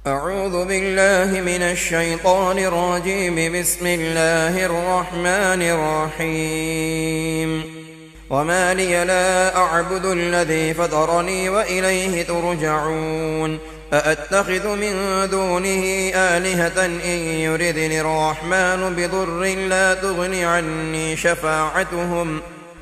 أعوذ بالله من الشيطان الرجيم. بسم الله الرحمن الرحيم. وما لي لا أعبد الذي فطرني وإليه ترجعون. أأتخذ من دونه آلهة إن يردني الرحمن بضر لا تغن عني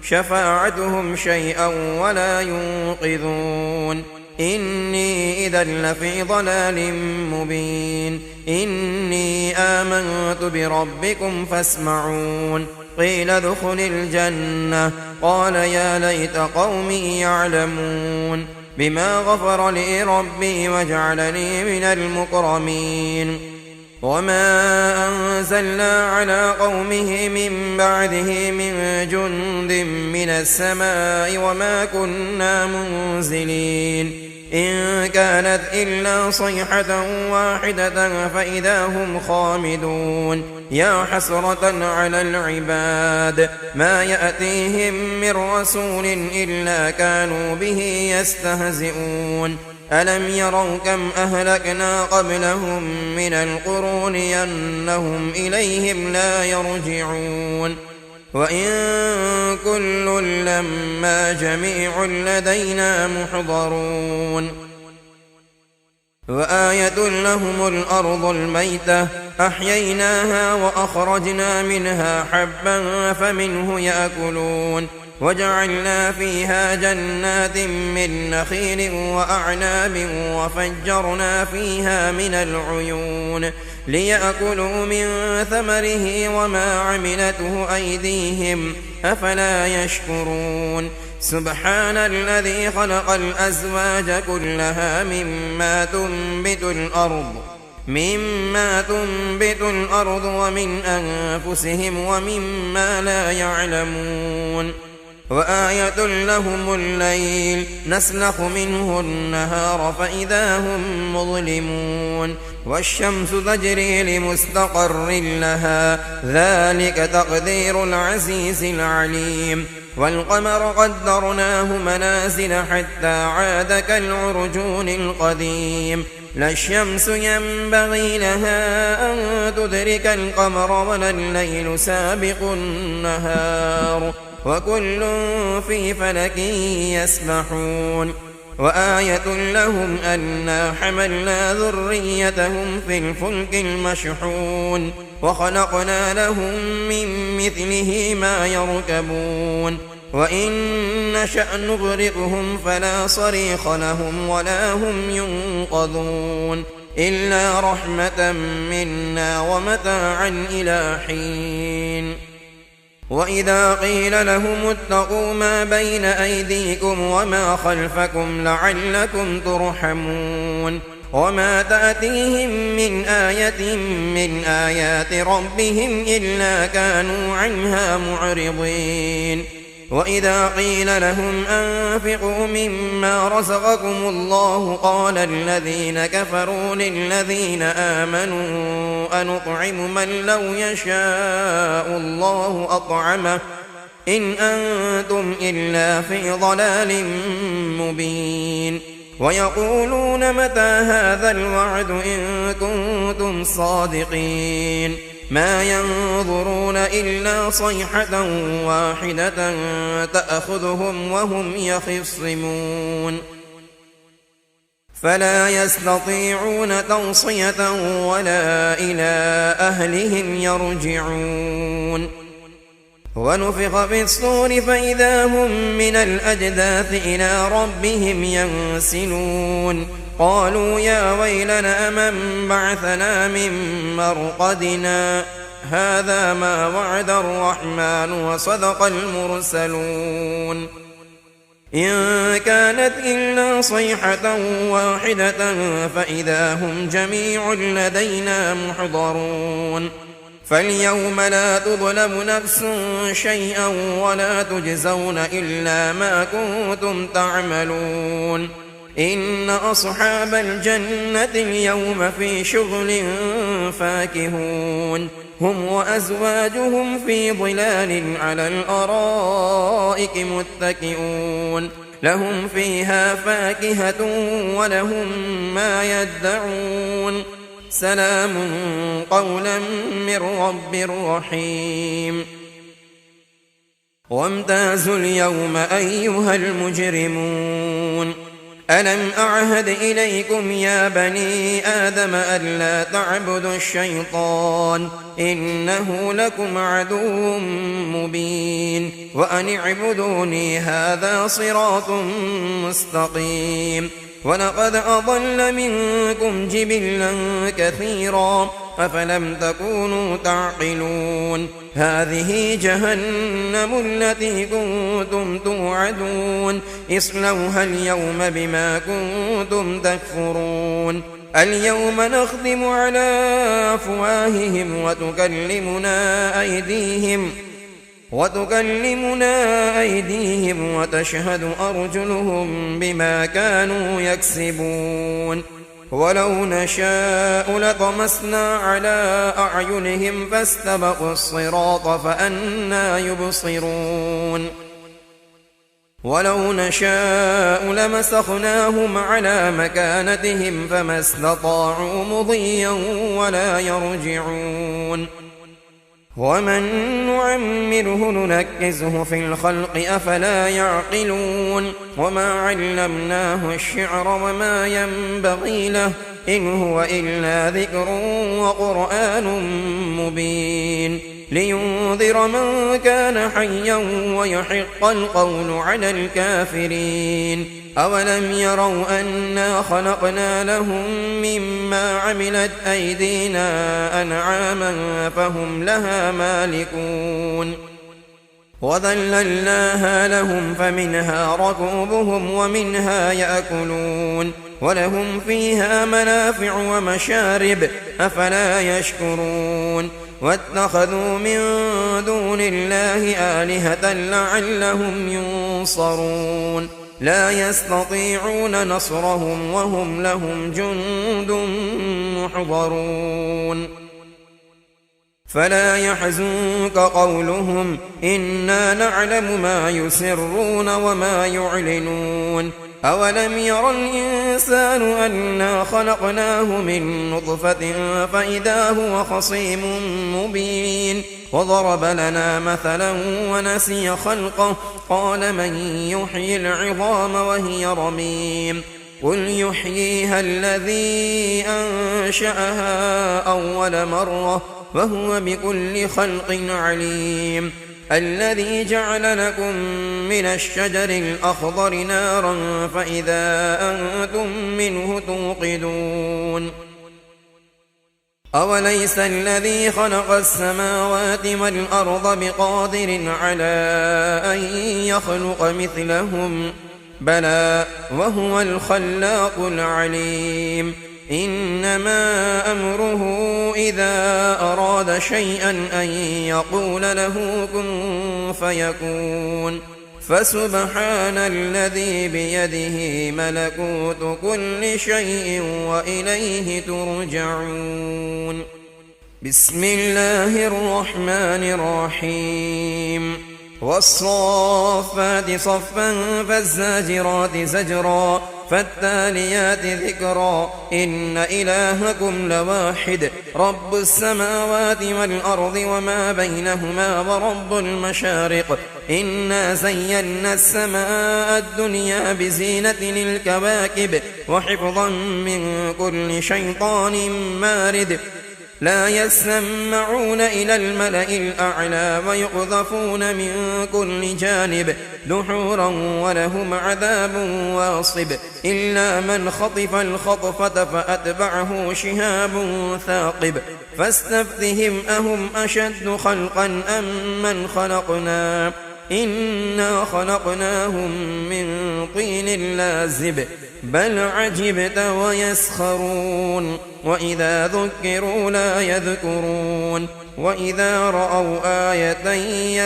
شفاعتهم شيئا ولا ينقذون. إني إذا لفي ضلال مبين. إني آمنت بربكم فاسمعون. قيل ادخل الجنة. قال يا ليت قومي يعلمون. بما غفر لي ربي وجعلني من المكرمين. وما أنزلنا على قومه من بعده من جند من السماء وما كنا منزلين. إن كانت إلا صيحة واحدة فإذا هم خامدون. يا حسرة على العباد ما يأتيهم من رسول إلا كانوا به يستهزئون. ألم يروا كم أهلكنا قبلهم من القرون أنهم إليهم لا يرجعون. وإن كل لما جميع لدينا محضرون. وآية لهم الأرض الميتة أحييناها وأخرجنا منها حبا فمنه يأكلون. وجعلنا فيها جنات من نخيل وأعناب وفجرنا فيها من العيون ليأكلوا من ثمره وما عملته أيديهم أفلا يشكرون. سبحان الذي خلق الأزواج كلها مما تنبت الأرض ومن أنفسهم ومما لا يعلمون. وآية لهم الليل نسلخ منه النهار فإذا هم مظلمون. والشمس تجري لمستقر لها ذلك تقدير العزيز العليم. والقمر قدرناه منازل حتى عاد كالعرجون القديم. لا الشمس ينبغي لها أن تدرك القمر ولا الليل سابق النهار وكل في فلك يسبحون. وآية لهم أنا حملنا ذريتهم في الفلك المشحون وخلقنا لهم من مثله ما يركبون. وإن نشأ نغرقهم فلا صريخ لهم ولا هم ينقذون إلا رحمة منا ومتاعا إلى حين. وإذا قيل لهم اتقوا ما بين أيديكم وما خلفكم لعلكم ترحمون. وما تأتيهم من آية من آيات ربهم إلا كانوا عنها معرضين. وإذا قيل لهم أنفقوا مما رزقكم الله قال الذين كفروا للذين آمنوا أنطعم من لو يشاء الله أطعمه إن أنتم إلا في ضلال مبين. ويقولون متى هذا الوعد إن كنتم صادقين. ما ينظرون إلا صيحة واحدة تأخذهم وهم يخصمون فلا يستطيعون توصية ولا إلى أهلهم يرجعون. ونفخ في الصور فإذا هم من الأجداث إلى ربهم ينسلون. قالوا يا ويلنا من بعثنا من مرقدنا هذا ما وعد الرحمن وصدق المرسلون. إن كانت إلا صيحة واحدة فإذا هم جميع لدينا محضرون. فاليوم لا تظلم نفس شيئا ولا تجزون إلا ما كنتم تعملون. إن أصحاب الجنة اليوم في شغل فاكهون. هم وأزواجهم في ظلال على الأرائك متكئون. لهم فيها فاكهة ولهم ما يدعون سلام قولا من رب رحيم وامتازوا اليوم أيها المجرمون ألم أعهد إليكم يا بني آدم ألا تعبدوا الشيطان إنه لكم عدو مبين وأن اعبدوني هذا صراط مستقيم ولقد أضل منكم جبلا كثيرا أفلم تكونوا تعقلون هذه جهنم التي كنتم توعدون اصلوها اليوم بما كنتم تكفرون اليوم نختم على أفواههم وتكلمنا أيديهم وتشهد أرجلهم بما كانوا يكسبون ولو نشاء لطمسنا على أعينهم فاستبقوا الصراط فأنى يبصرون ولو نشاء لمسخناهم على مكانتهم فما استطاعوا مضيا ولا يرجعون ومن نعمره ننكزه في الخلق أفلا يعقلون وما علمناه الشعر وما ينبغي له إن هو إلا ذكر وقرآن مبين لينذر من كان حيا ويحق القول على الكافرين أولم يروا أنا خلقنا لهم مما عملت أيدينا أنعاما فهم لها مالكون وذللناها لهم فمنها ركوبهم ومنها يأكلون ولهم فيها منافع ومشارب أفلا يشكرون واتخذوا من دون الله آلهة لعلهم ينصرون لا يستطيعون نصرهم وهم لهم جند محضرون فلا يحزنك قولهم إنا نعلم ما يسرون وما يعلنون أولم ير الإنسان أنا خلقناه من نطفة فإذا هو خصيم مبين وضرب لنا مثلا ونسي خلقه قال من يحيي العظام وهي رميم قل يحييها الذي أنشأها أول مرة وهو بكل خلق عليم الذي جعل لكم من الشجر الأخضر نارا فإذا أنتم منه توقدون أوليس الذي خلق السماوات والأرض بقادر على أن يخلق مثلهم بلى وهو الخلاق العليم إنما أمره إذا أراد شيئا أن يقول له كن فيكون فسبحان الذي بيده ملكوت كل شيء وإليه ترجعون بسم الله الرحمن الرحيم والصافات صفا فالزاجرات زجرا فالتاليات ذكرا إن إلهكم لواحد رب السماوات والأرض وما بينهما ورب المشارق إنا زينا السماء الدنيا بزينة الكواكب وحفظا من كل شيطان مارد لا يسمعون إلى الملأ الأعلى ويقذفون من كل جانب دحورا ولهم عذاب واصب إلا من خطف الخطفة فأتبعه شهاب ثاقب فاستفتهم أهم أشد خلقا أم من خلقنا إنا خلقناهم من طين لازب بل عجبت ويسخرون وإذا ذكروا لا يذكرون وإذا رأوا آية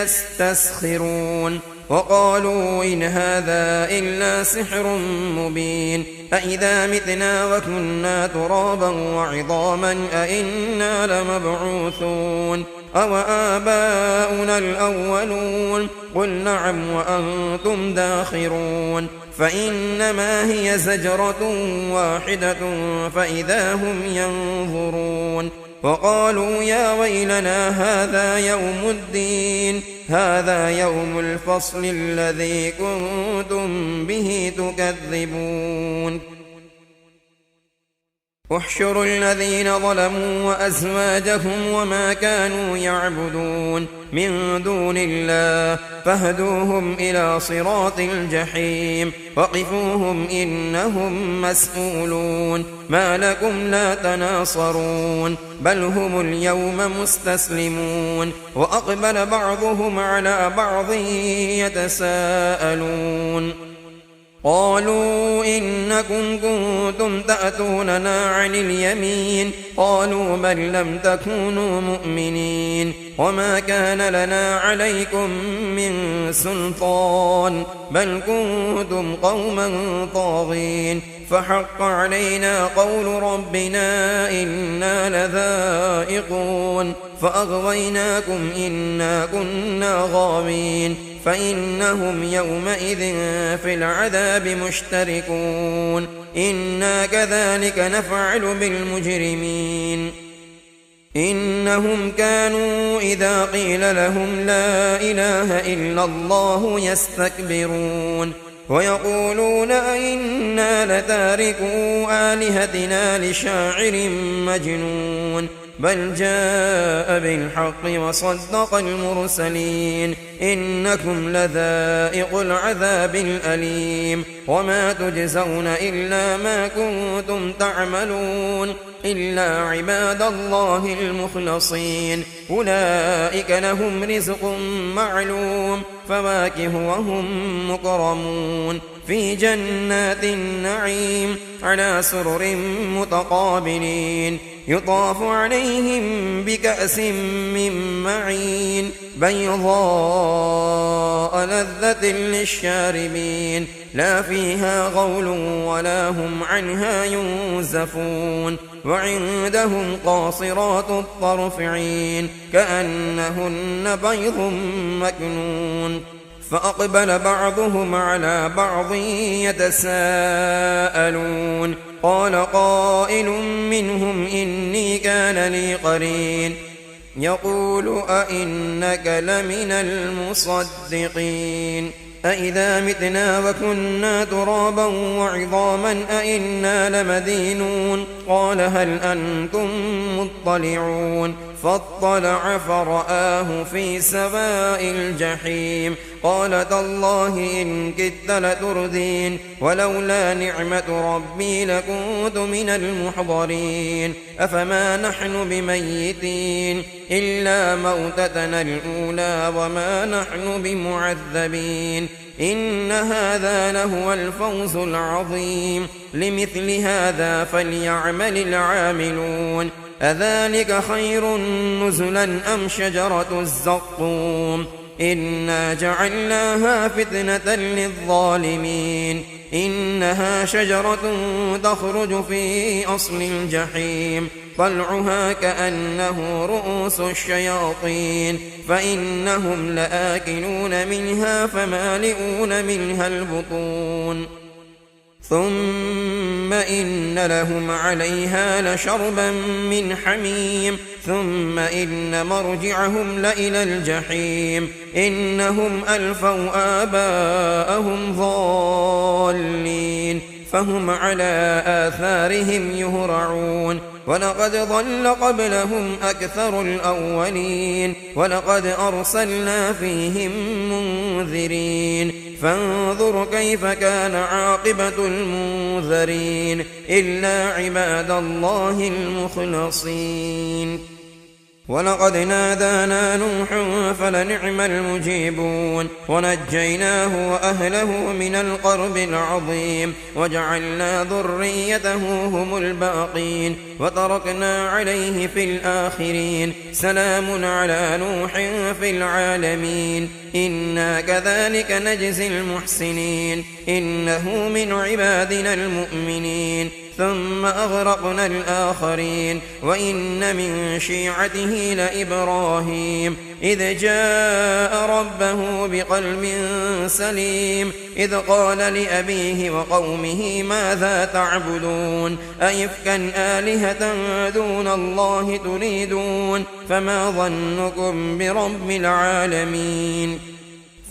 يستسخرون وقالوا إن هذا إلا سحر مبين أإذا متنا وكنا ترابا وعظاما أإنا لمبعوثون أوآباؤنا الأولون قل نعم وأنتم داخرون فإنما هي زجرة واحدة فإذا هم ينظرون وقالوا يا ويلنا هذا يوم الدين هذا يوم الفصل الذي كنتم به تكذبون احشروا الذين ظلموا وأزواجهم وما كانوا يعبدون من دون الله فاهدوهم إلى صراط الجحيم وقفوهم إنهم مسؤولون ما لكم لا تناصرون بل هم اليوم مستسلمون وأقبل بعضهم على بعض يتساءلون قالوا إنكم كنتم تأتوننا عن اليمين قالوا بل لم تكونوا مؤمنين وما كان لنا عليكم من سلطان بل كنتم قوما طاغين فحق علينا قول ربنا إنا لذائقون فأغويناكم إنا كنا غاوين فإنهم يومئذ في العذاب مشتركون إنا كذلك نفعل بالمجرمين إنهم كانوا إذا قيل لهم لا إله إلا الله يستكبرون ويقولون أئنا لتاركو آلهتنا لشاعر مجنون بل جاء بالحق وصدق المرسلين إنكم لذائق العذاب الأليم وما تجزون إلا ما كنتم تعملون إلا عباد الله المخلصين أولئك لهم رزق معلوم فواكه وهم مكرمون في جنات النعيم على سرر متقابلين يطاف عليهم بكأس من معين بيضاء لذة للشاربين لا فيها غول ولا هم عنها ينزفون وعندهم قاصرات الطرف عين كأنهن بيض مكنون فأقبل بعضهم على بعض يتساءلون قال قائل منهم إني كان لي قرين يقول أئنك لمن المصدقين أئذا متنا وكنا ترابا وعظاما أئنا لمدينون قال هل أنتم مطلعون فاطلع فرآه في سواء الجحيم قال تالله إن كدت لتردين ولولا نعمة ربي لكنت من المحضرين أفما نحن بميتين إلا موتتنا الأولى وما نحن بمعذبين إن هذا لهو الفوز العظيم لمثل هذا فليعمل العاملون أذلك خير نزلا أم شجرة الزقوم إنا جعلناها فتنة للظالمين إنها شجرة تخرج في أصل الجحيم طلعها كأنه رؤوس الشياطين فإنهم لآكلون منها فمالئون منها البطون ثم إن لهم عليها لشربا من حميم ثم إن مرجعهم لإلى الجحيم إنهم ألفوا آباءهم ضالين فهم على آثارهم يهرعون ولقد ضل قبلهم أكثر الأولين ولقد أرسلنا فيهم منذرين فانظر كيف كان عاقبة المنذرين إلا عباد الله المخلصين ولقد نادانا نوح فلنعم المجيبون ونجيناه وأهله من القرب العظيم وجعلنا ذريته هم الباقين وتركنا عليه في الآخرين سلام على نوح في العالمين إنا كذلك نجزي المحسنين إنه من عبادنا المؤمنين ثم أغرقنا الآخرين وإن من شيعته لإبراهيم إذ جاء ربه بقلب سليم إذ قال لأبيه وقومه ماذا تعبدون أئفكا آلهة دون الله تريدون فما ظنكم برب العالمين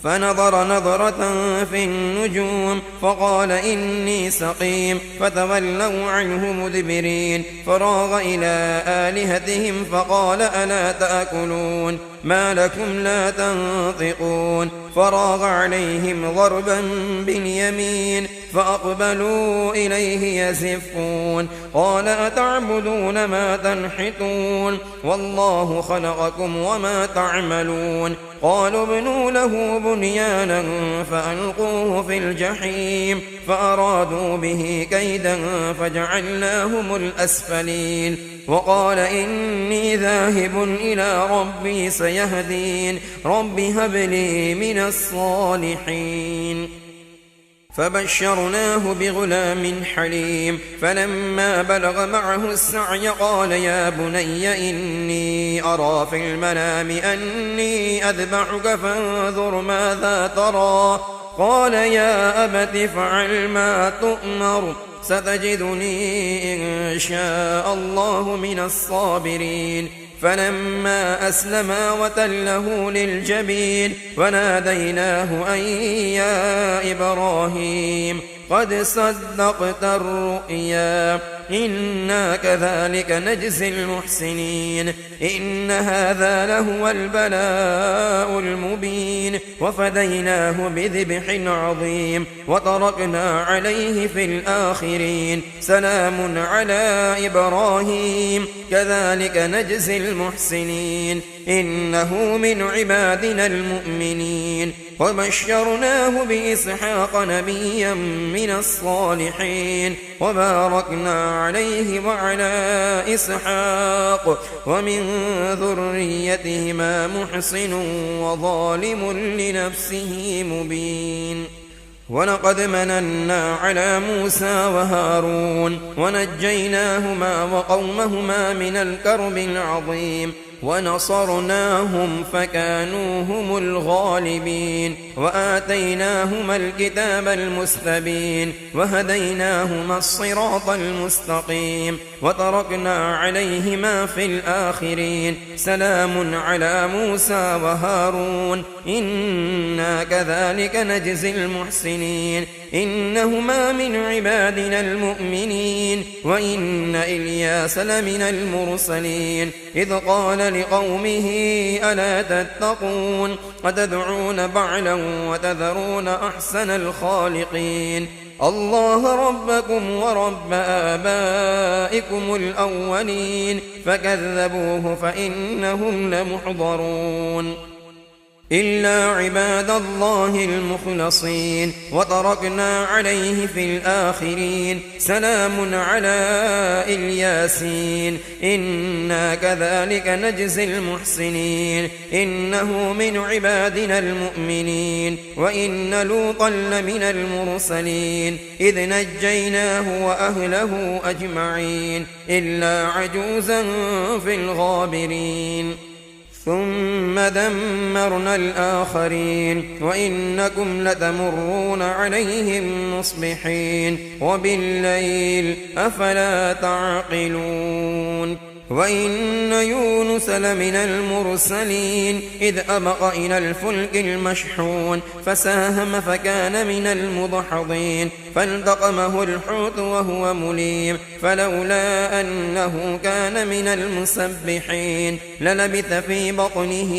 فنظر نظرة في النجوم فقال إني سقيم فتولوا عنه مدبرين فراغ إلى آلهتهم فقال ألا تأكلون ما لكم لا تنطقون فراغ عليهم ضربا باليمين فأقبلوا إليه يزفون قال أتعبدون ما تنحتون والله خلقكم وما تعملون قالوا ابنوا له بنيانا فألقوه في الجحيم فأرادوا به كيدا فجعلناهم الأسفلين وقال إني ذاهب إلى ربي سيهدين رب هب لي من الصالحين فبشرناه بغلام حليم فلما بلغ معه السعي قال يا بني إني أرى في المنام أني أذبحك فانظر ماذا ترى قال يا أبت افعل ما تؤمر ستجدني إن شاء الله من الصابرين فلما أسلما وتله للجبين وناديناه أن يا إبراهيم قد صدقت الرؤيا إنا كذلك نجزي المحسنين إن هذا لهو البلاء المبين وفديناه بذبح عظيم وتركنا عليه في الآخرين سلام على إبراهيم كذلك نجزي المحسنين إنه من عبادنا المؤمنين وبشرناه بإسحاق نبيا من الصالحين وباركنا عليه وعلى إسحاق ومن ذريتهما محسن وظالم لنفسه مبين ولقد مننا على موسى وهارون ونجيناهما وقومهما من الكرب العظيم ونصرناهم فكانوا هم الغالبين وآتيناهما الكتاب المستبين وهديناهما الصراط المستقيم وتركنا عليهما في الآخرين سلام على موسى وهارون إنا كذلك نجزي المحسنين إنهما من عبادنا المؤمنين وإن إلياس لمن المرسلين إذ قال لقومه ألا تتقون وتدعون بعلا وتذرون أحسن الخالقين الله ربكم ورب آبائكم الأولين فكذبوه فإنهم لمحضرون إلا عباد الله المخلصين وتركنا عليه في الآخرين سلام على الياسين إنا كذلك نجزي المحسنين إنه من عبادنا المؤمنين وإن لوطا لمن المرسلين إذ نجيناه وأهله أجمعين إلا عجوزا في الغابرين ثم دمرنا الآخرين وإنكم لتمرون عليهم مصبحين وبالليل أفلا تعقلون وإن يونس لمن المرسلين إذ أبق إلى الفلك المشحون فساهم فكان من المدحضين فالتقمه الحوت وهو مليم فلولا أنه كان من المسبحين للبث في بطنه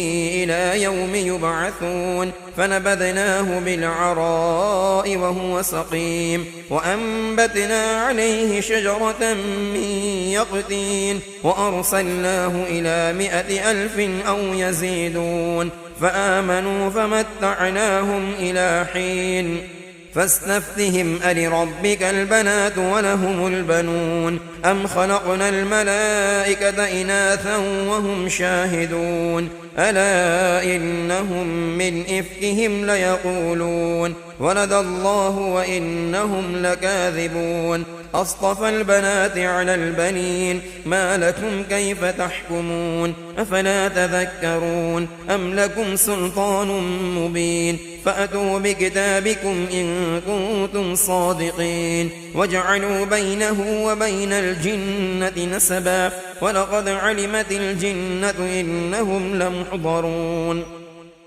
إلى يوم يبعثون فنبذناه بالعراء وهو سقيم وأنبتنا عليه شجرة من يقطين وأرسلناه إلى 100,000 أو يزيدون فآمنوا فمتعناهم إلى حين فاستفتهم ألربك البنات ولهم البنون أم خلقنا الملائكة إناثا وهم شاهدون ألا إنهم من إفكهم ليقولون ولد الله وإنهم لكاذبون أصطفى البنات على البنين ما لكم كيف تحكمون أفلا تذكرون أم لكم سلطان مبين فأتوا بكتابكم إن كنتم صادقين وجعلوا بينه وبين الجنة نسبا ولقد علمت الجنة إنهم لمحضرون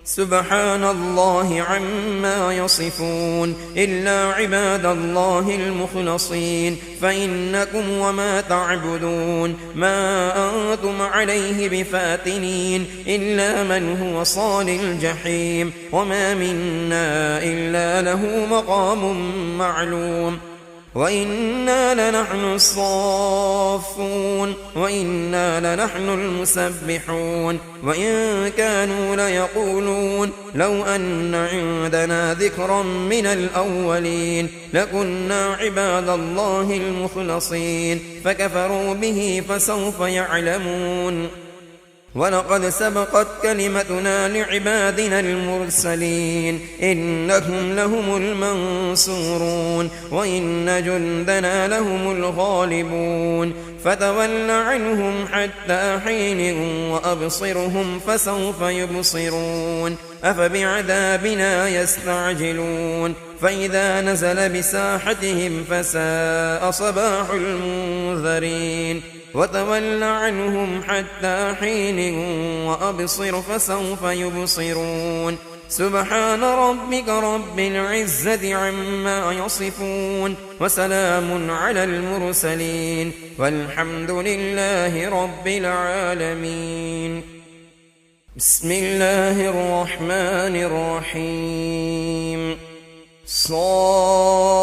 سبحان الله عما يصفون إلا عباد الله المخلصين فإنكم وما تعبدون ما أنتم عليه بفاتنين إلا من هو صال الجحيم وما منا إلا له مقام معلوم وإنا لنحن الصافون وإنا لنحن المسبحون وإن كانوا ليقولون لو أن عندنا ذكرا من الأولين لكنا عباد الله المخلصين فكفروا به فسوف يعلمون ولقد سبقت كلمتنا لعبادنا المرسلين إنهم لهم المنصورون وإن جندنا لهم الغالبون فتول عنهم حتى حين وأبصرهم فسوف يبصرون أفبعذابنا يستعجلون فإذا نزل بساحتهم فساء صباح المنذرين وتول عنهم حتى حين وأبصر فسوف يبصرون سبحان ربك رب العزة عما يصفون وسلام على المرسلين والحمد لله رب العالمين بسم الله الرحمن الرحيم صاد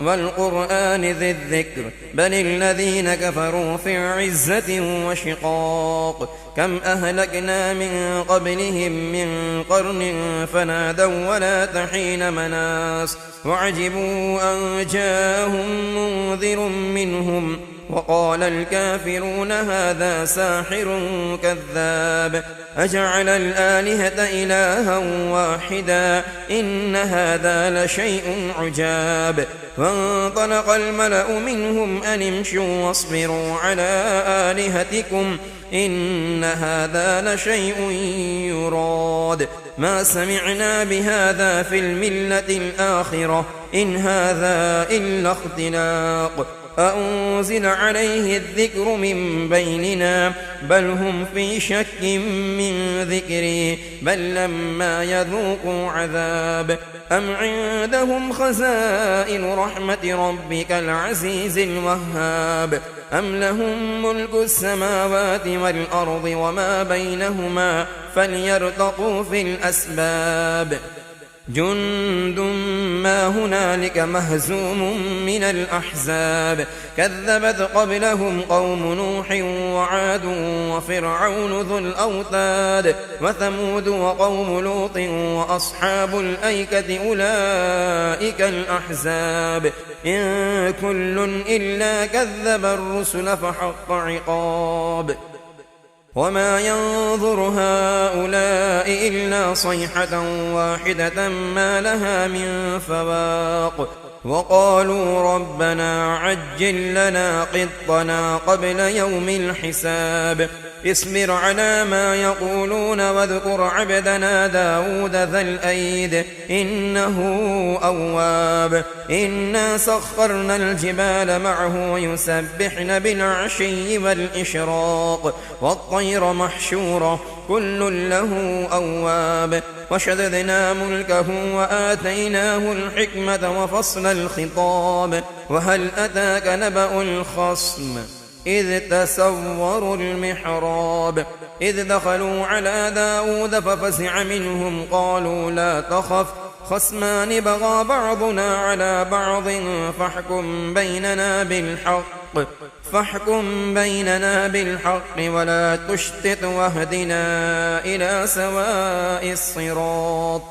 والقرآن ذي الذكر بل الذين كفروا في عزة وشقاق كم أهلكنا من قبلهم من قرن فنادوا ولا تحين مناص وعجبوا أن جاءهم منذر منهم وقال الكافرون هذا ساحر كذاب أجعل الآلهة إلها واحدا إن هذا لشيء عجاب فانطلق الملأ منهم أن امشوا واصبروا على آلهتكم إن هذا لشيء يراد ما سمعنا بهذا في الملة الآخرة إن هذا إلا اختلاق أأنزل عليه الذكر من بيننا بل هم في شك من ذكري بل لما يذوقوا عذاب أم عندهم خزائن رحمة ربك العزيز الوهاب أم لهم ملك السماوات والأرض وما بينهما فليرتقوا في الأسباب جند ما هنالك مهزوم من الأحزاب كذبت قبلهم قوم نوح وعاد وفرعون ذو الأوتاد وثمود وقوم لوط وأصحاب الأيكة أولئك الأحزاب إن كل إلا كذب الرسل فحق عقاب وما ينظر هؤلاء إلا صيحة واحدة ما لها من فواق وقالوا ربنا عجل لنا قطنا قبل يوم الحساب اصبر على ما يقولون واذكر عبدنا داود ذا الأيد إنه أواب إنا سخرنا الجبال معه يسبحن بالعشي والإشراق والطير محشورة كل له أواب وشددنا ملكه وآتيناه الحكمة وفصل الخطاب وهل أتاك نبأ الخصم إذ تسوروا المحراب إذ دخلوا على داود ففزع منهم قالوا لا تخف خصمان بغى بعضنا على بعض فاحكم بيننا بالحق ولا تشتت واهدنا إلى سواء الصراط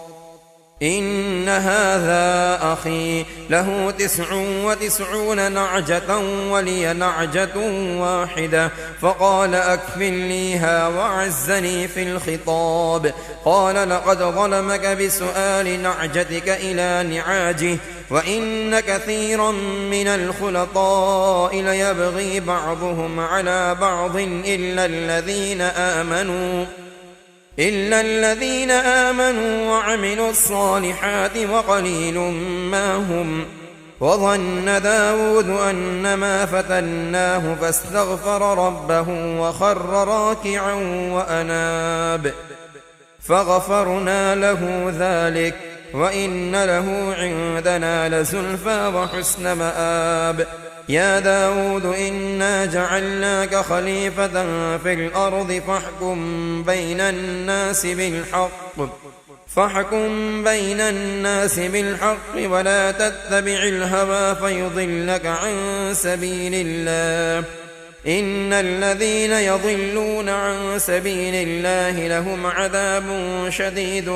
إن هذا أخي له 99 نعجة ولي نعجة واحدة فقال أكفلنيها وعزني في الخطاب قال لقد ظلمك بسؤال نعجتك إلى نعاجه وإن كثيرا من الخلطاء ليبغي بعضهم على بعض إلا الذين آمنوا وعملوا الصالحات وقليل ما هم. وظن داود أنما فتناه فاستغفر ربه وخر راكعا وأناب فغفرنا له ذلك وإن له عندنا لزلفى وحسن مآب. يا داود إنا جعلناك خليفة في الأرض فاحكم بين الناس بالحق ولا تتبع الهوى فيضلك عن سبيل الله. إن الذين يضلون عن سبيل الله لهم عذاب شديد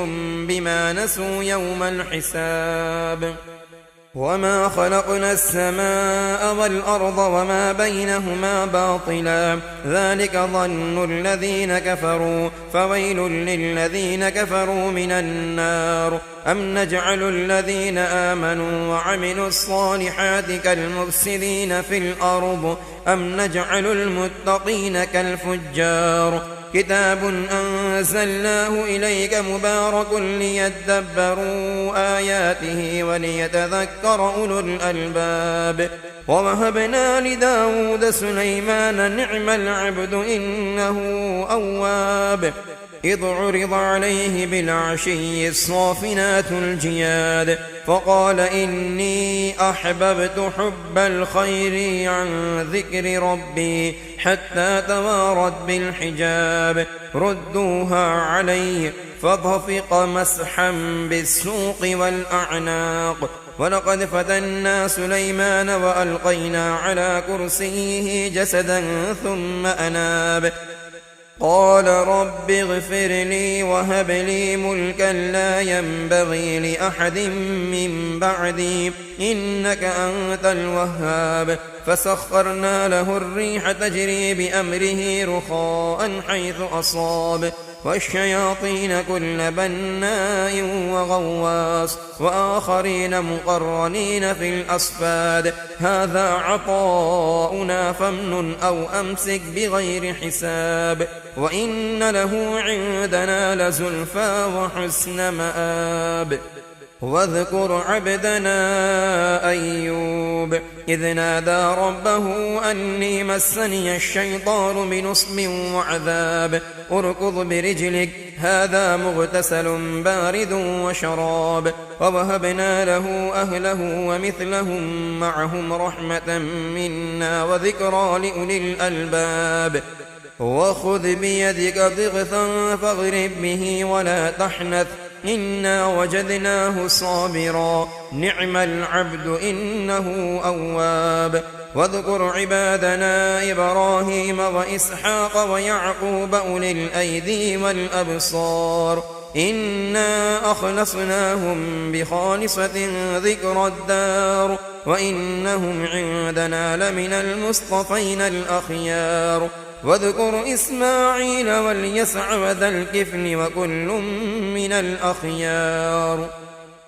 بما نسوا يوم الحساب. وما خلقنا السماء والأرض وما بينهما باطلا ذلك ظن الذين كفروا فويل للذين كفروا من النار. أم نجعل الذين آمنوا وعملوا الصالحات كالمفسدين في الأرض أم نجعل المتقين كالفجار. كتاب أنزلناه إليك مبارك ليدبروا آياته وليتذكر أولو الألباب. ووهبنا لداود سليمان نعم العبد إنه أواب. إذ عرض عليه بالعشي الصافنات الجياد فقال إني أحببت حب الخير عن ذكر ربي حتى توارت بالحجاب ردوها علي فطفق مسحا بالسوق والأعناق. ولقد فتنا سليمان وألقينا على كرسيه جسدا ثم أناب قال رب اغفر لي وهب لي ملكا لا ينبغي لأحد من بعدي إنك أنت الوهاب. فسخرنا له الريح تجري بأمره رخاء حيث أصاب والشياطين كل بناء وغواص وآخرين مقرنين في الأصفاد. هذا عطاؤنا فامنن أو أمسك بغير حساب. وإن له عندنا لزلفى وحسن مآب. واذكر عبدنا أيوب إذ نادى ربه أني مسني الشيطان بنصب وعذاب اركض برجلك هذا مغتسل بارد وشراب. ووهبنا له أهله ومثلهم معهم رحمة منا وذكرى لأولي الألباب. وخذ بيدك ضغثا فاضرب به ولا تحنث إنا وجدناه صابرا نعم العبد إنه أواب. واذكر عبادنا إبراهيم وإسحاق ويعقوب أولي الأيدي والأبصار إنا أخلصناهم بخالصة ذكر الدار وإنهم عندنا لمن المصطفين الأخيار. واذكر إسماعيل واليسع وذا الكفل وكل من الأخيار.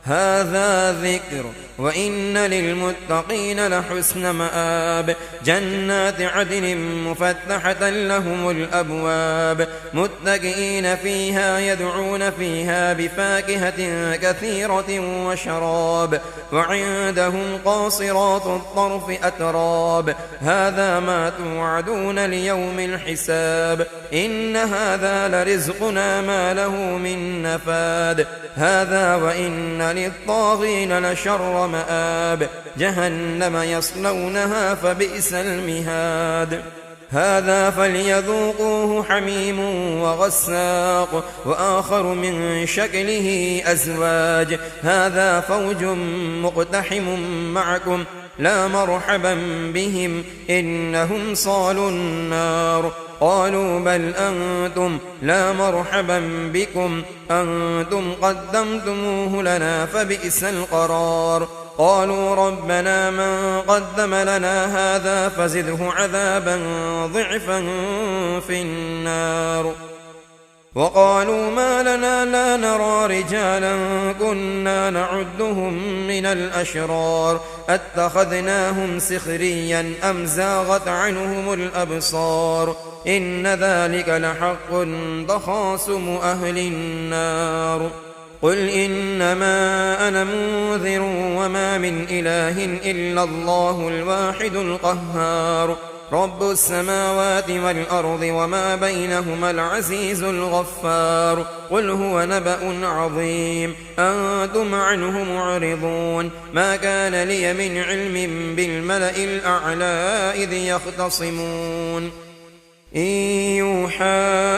هذا ذكر وإن للمتقين لحسن مآب. جنات عدن مفتحة لهم الأبواب متكئين فيها يدعون فيها بفاكهة كثيرة وشراب. وعندهم قاصرات الطرف أتراب. هذا ما توعدون ليوم الحساب. إن هذا لرزقنا ما له من نفاد. هذا وإن للطاغين لشر مآب. جهنم يصلونها فبئس المهاد. هذا فليذوقوه حميم وغساق وآخر من شكله أزواج. هذا فوج مقتحم معكم لا مرحبا بهم إنهم صالوا النار. قالوا بل أنتم لا مرحبا بكم أنتم قدمتموه لنا فبئس القرار. قالوا ربنا من قدم لنا هذا فزده عذابا ضعفا في النار. وقالوا ما لنا لا نرى رجالا كنا نعدهم من الأشرار أتخذناهم سخريا أم زاغت عنهم الأبصار إن ذلك لحق تخاصم أهل النار قل إنما أنا منذر وما من إله إلا الله الواحد القهار رب السماوات والأرض وما بينهما العزيز الغفار قل هو نبأ عظيم أنتم عنه معرضون ما كان لي من علم بالملأ الأعلى إذ يختصمون إن يوحى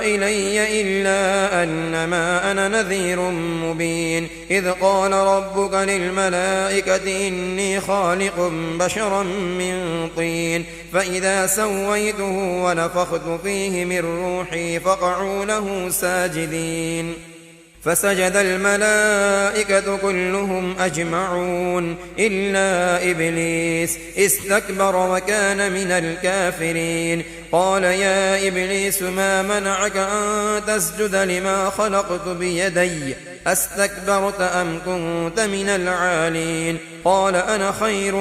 إلي إلا أنما أنا نذير مبين إذ قال ربك للملائكة إني خالق بشرا من طين فإذا سويته ونفخت فيه من روحي فقعوا له ساجدين فسجد الملائكة كلهم أجمعون إلا إبليس استكبر وكان من الكافرين قال يا إبليس ما منعك أن تسجد لما خلقت بيدي أستكبرت أم كنت من العالين قال أنا خير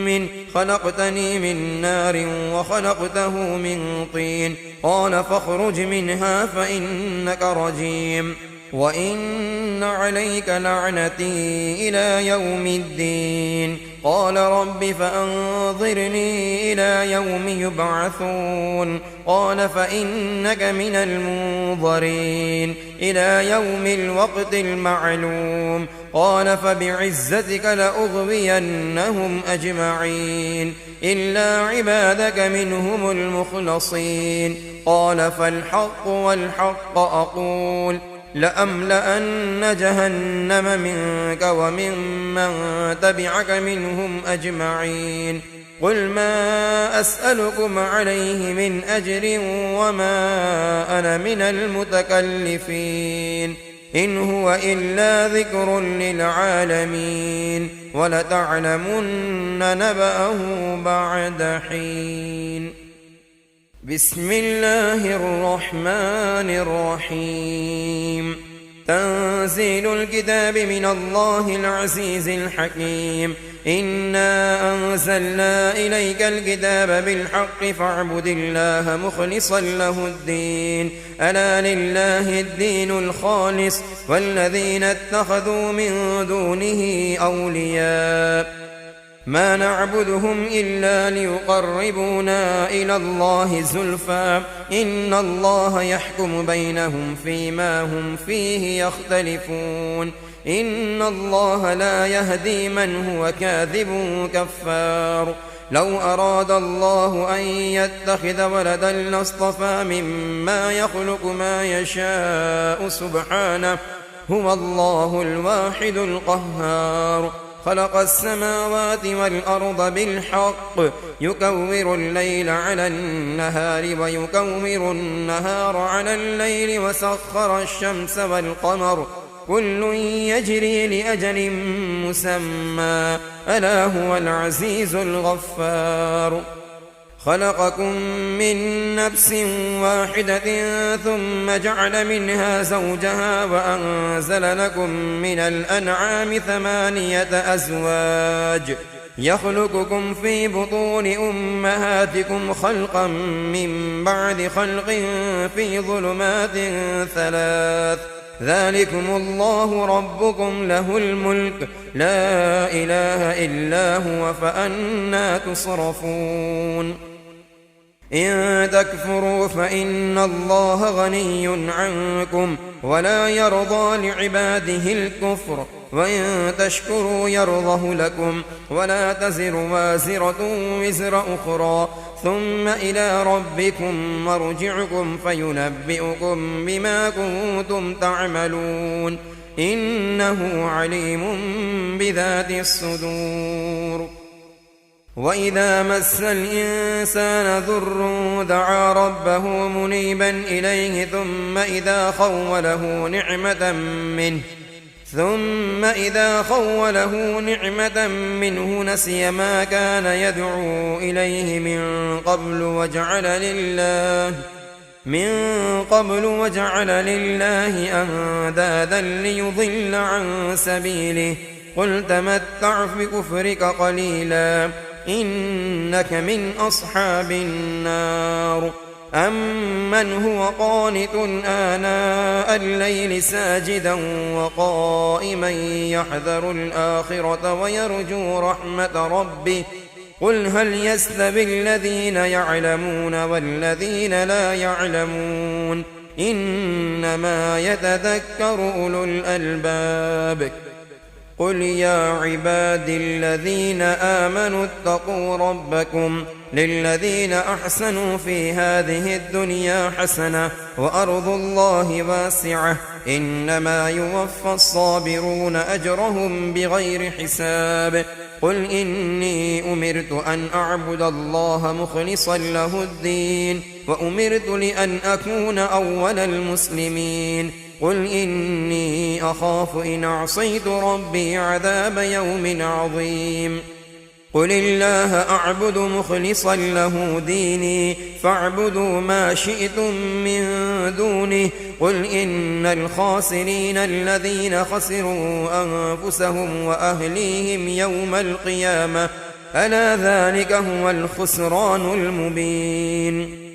من خلقتني من نار وخلقته من طين قال فاخرج منها فإنك رجيم وإن عليك لعنتي إلى يوم الدين قال رب فأنظرني إلى يوم يبعثون قال فإنك من المنظرين إلى يوم الوقت المعلوم قال فبعزتك لأغوينهم أجمعين إلا عبادك منهم المخلصين قال فالحق والحق أقول لأملأن جهنم منك وممن تبعك منهم أجمعين قل ما أسألكم عليه من أجر وما أنا من المتكلفين إن هو إلا ذكر للعالمين ولتعلمن نبأه بعد حين بسم الله الرحمن الرحيم تنزيل الكتاب من الله العزيز الحكيم إنا أنزلنا إليك الكتاب بالحق فاعبد الله مخلصا له الدين ألا لله الدين الخالص والذين اتخذوا من دونه أولياء ما نعبدهم إلا ليقربونا إلى الله زلفى إن الله يحكم بينهم فيما هم فيه يختلفون إن الله لا يهدي من هو كاذب كفار لو أراد الله أن يتخذ ولدا لاصطفى مما يخلق ما يشاء سبحانه هو الله الواحد القهار خلق السماوات والأرض بالحق يكور الليل على النهار ويكور النهار على الليل وسخر الشمس والقمر كل يجري لأجل مسمى ألا هو العزيز الغفار خلقكم من نفس واحدة ثم جعل منها زوجها وأنزل لكم من الأنعام 8 أزواج يخلقكم في بطون أمهاتكم خلقا من بعد خلق في ظلمات 3 ذلكم الله ربكم له الملك لا إله إلا هو فأنى تصرفون إن تكفروا فإن الله غني عنكم ولا يرضى لعباده الكفر وإن تشكروا يرضه لكم ولا تزر وازرة وزر أخرى ثم إلى ربكم مرجعكم فينبئكم بما كنتم تعملون إنه عليم بذات الصدور وإذا مس الإنسان ضر دعا ربه منيبا إليه ثم إذا خوله نعمة منه نسي ما من قبل وجعل لله أندادا ليضل عن سبيله قل تمتع بكفرك قليلا إنك من أصحاب النار أمن هو قانت آناء الليل ساجدا وقائما يحذر الآخرة ويرجو رحمة ربه قل هل يستوي الذين يعلمون والذين لا يعلمون إنما يتذكر أولو الألباب قل يا عبادي الذين آمنوا اتقوا ربكم للذين أحسنوا في هذه الدنيا حسنة وأرض الله واسعة إنما يوفى الصابرون أجرهم بغير حساب قل إني أمرت أن أعبد الله مخلصا له الدين وأمرت لأن أكون أول المسلمين قل إني أخاف إن عصيت ربي عذاب يوم عظيم قل الله أعبد مخلصا له ديني فاعبدوا ما شئتم من دونه قل إن الخاسرين الذين خسروا أنفسهم وأهليهم يوم القيامة ألا ذلك هو الخسران المبين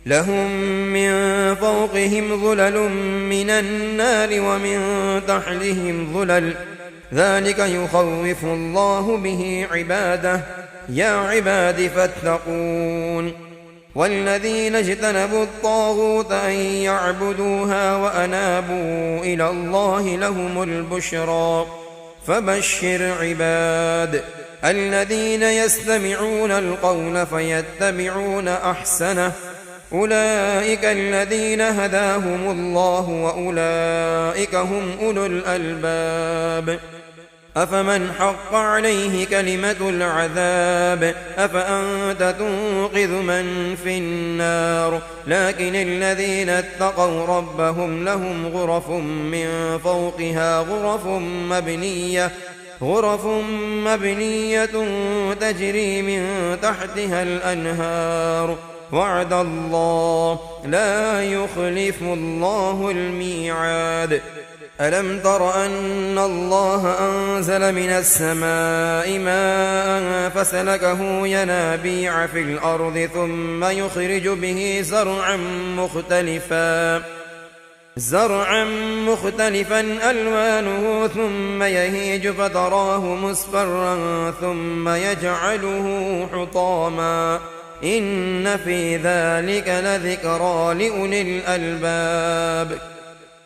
لهم من فوقهم ظلل من النار ومن تحتهم ظلل ذلك يخوف الله به عباده يا عباد فاتقون والذين اجتنبوا الطاغوت أن يعبدوها وأنابوا إلى الله لهم البشرى فبشر عباد الذين يستمعون القول فيتبعون أحسنه أولئك الذين هداهم الله وأولئك هم أولو الألباب أفمن حق عليه كلمة العذاب أفأنت تنقذ من في النار لكن الذين اتقوا ربهم لهم غرف من فوقها غرف مبنية تجري من تحتها الأنهار وعد الله لا يخلف الله الميعاد ألم تر أن الله أنزل من السماء ماء فسلكه ينابيع في الأرض ثم يخرج به زرعا مختلفا ألوانه ثم يهيج فتراه مصفرا ثم يجعله حطاما إن في ذلك لذكرى لأولي الألباب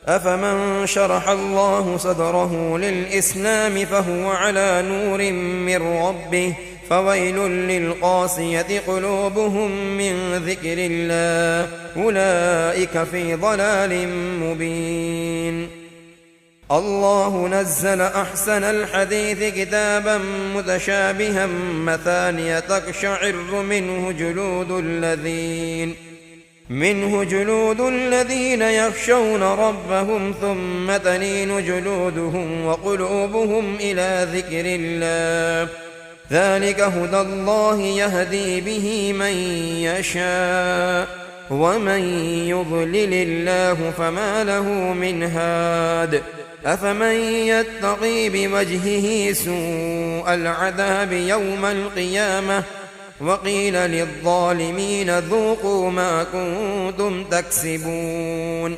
أفمن شرح الله صدره للإسلام فهو على نور من ربه فويل للقاسية قلوبهم من ذكر الله أولئك في ضلال مبين الله نزل أحسن الحديث كتابا متشابها مثانية تقشعر منه جلود الذين يخشون ربهم ثم تلين جلودهم وقلوبهم إلى ذكر الله ذلك هدى الله يهدي به من يشاء ومن يضلل الله فما له من هاد أفمن يتقي بوجهه سوء العذاب يوم القيامة وقيل للظالمين ذوقوا ما كنتم تكسبون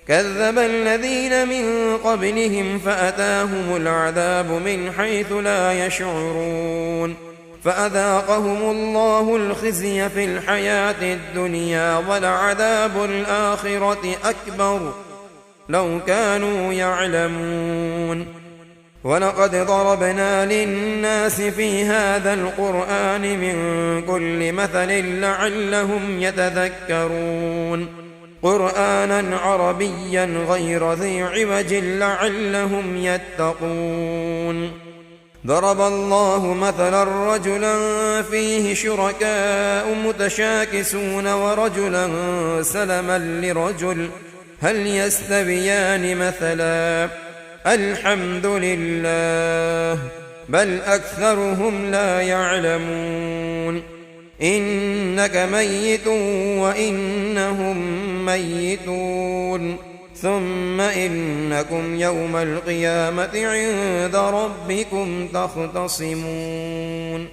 كذب الذين من قبلهم فأتاهم العذاب من حيث لا يشعرون فأذاقهم الله الخزي في الحياة الدنيا ولعذاب الآخرة أكبر لو كانوا يعلمون ولقد ضربنا للناس في هذا القرآن من كل مثل لعلهم يتذكرون قرآنا عربيا غير ذي عوج لعلهم يتقون ضرب الله مثلا رجلا فيه شركاء متشاكسون ورجلا سلما لرجل هل يستويان مثلا الحمد لله بل أكثرهم لا يعلمون إنك ميت وإنهم ميتون ثم إنكم يوم القيامة عند ربكم تختصمون